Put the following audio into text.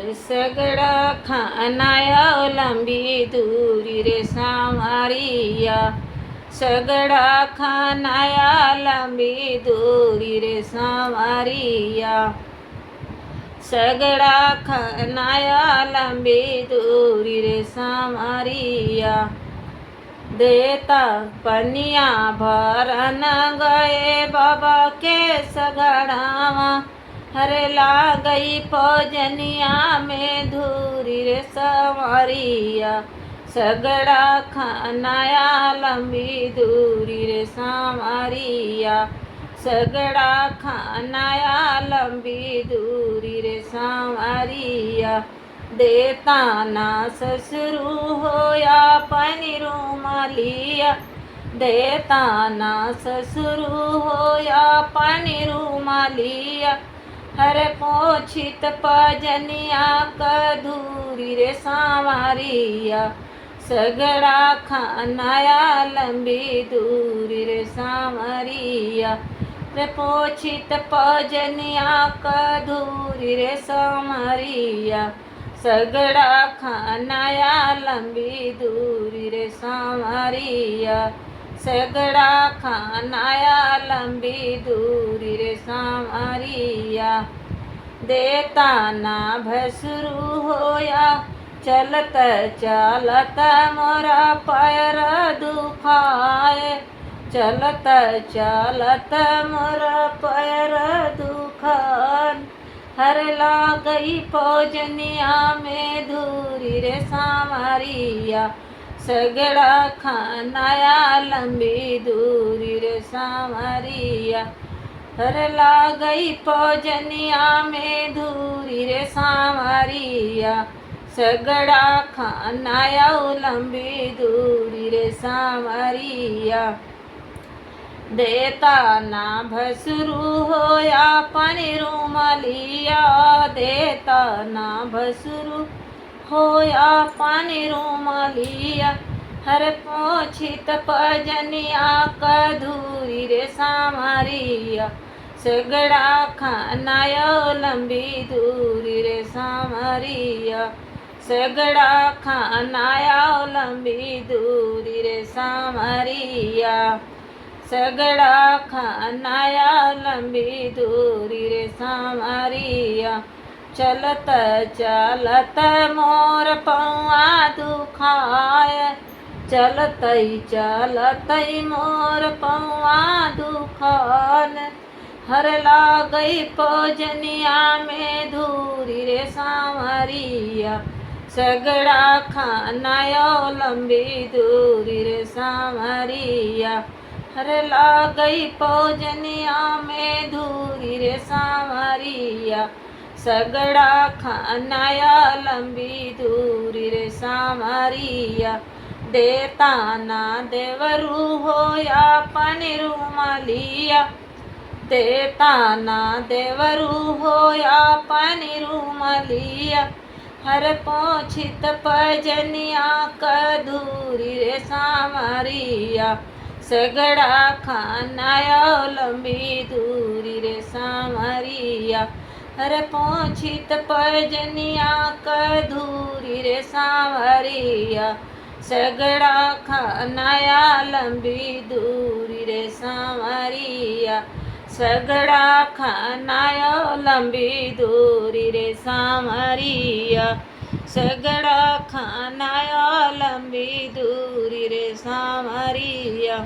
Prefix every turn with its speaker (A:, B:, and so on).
A: सगड़ा खानाया लंबी दूरी रे सांवरिया। सगड़ा खानाया लंबी दूरी रे सांवरिया। सगड़ा खानाया लंबी दूरी रे सांवरिया। देता पनिया भरन गए बाबा के सगड़ावा। हरे ला गई फौजनिया में धूरी रे सांवरिया। सगड़ा खानाया लंबी दूरी रे सांवरिया। सगड़ा खानाया लंबी दूरी रे सांवरिया। देता ना ससुरु हो या पनी रूमालिया। देता ना ससुरु हो या पनी रूमालिया। हरे पोछित पजनिया कधूरी रे सांवरिया। सगड़ा खानाया लंबी दूरी रे सांवरिया। रे पोछित पजनिया कधूरी रे सांवरिया। सगड़ा खानाया लंबी दूरी रे सांवरिया। सगड़ा खानाया लंबी दूरी रे सांवरिया। देता ना भसुरु होया चलत चालत मोरा पैर दुखाए। चलत चालत मोरा पैर दुखान। हर ला गई फौजनिया में धूरी रे सांवरिया। सगड़ा खानाया लंबी दूरी रे सांवरिया। हर ला गई फौजनिया में धूरी रे सांवरिया। सगड़ा खानाया लंबी दूरी रे सांवरिया। देता ना भसुरु हो या पनी रूमालिया। देता ना भसुरु हो या पनी रूमालिया। हर पोछित पजनिया कधूरी रे सांवरिया। सगड़ा खानाया लंबी दूरी रे सांवरिया। सगड़ा खानाया लंबी दूरी रे सांवरिया। सगड़ा खानाया लंबी दूरी रे सांवरिया। चलत चालत मोर पौआ दुखाए। चलत चालत मोर पौआ दुखान। हर ला गई फौजनिया में धूरी रे सांवरिया। सगड़ा खानाया लंबी दूरी रे सांवरिया। हर ला गई फौजनिया में धूरी रे सांवरिया। सगड़ा खानाया लंबी दूरी रे सांवरिया। देता ना देवरू हो या पनी रूमालिया। देता ना देवरू हो या पनी रूमालिया। हर पोछित पजनिया कधूरी रे सांवरिया। सगड़ा खानाया लंबी दूरी रे सांवरिया। हर पोछित पजनिया कधूरी रे सांवरिया। सगड़ा खानाया लंबी दूरी रे सांवरिया। सगड़ा खानाया लंबी दूरी रे सांवरिया। सगड़ा खानाया लंबी दूरी रे सांवरिया।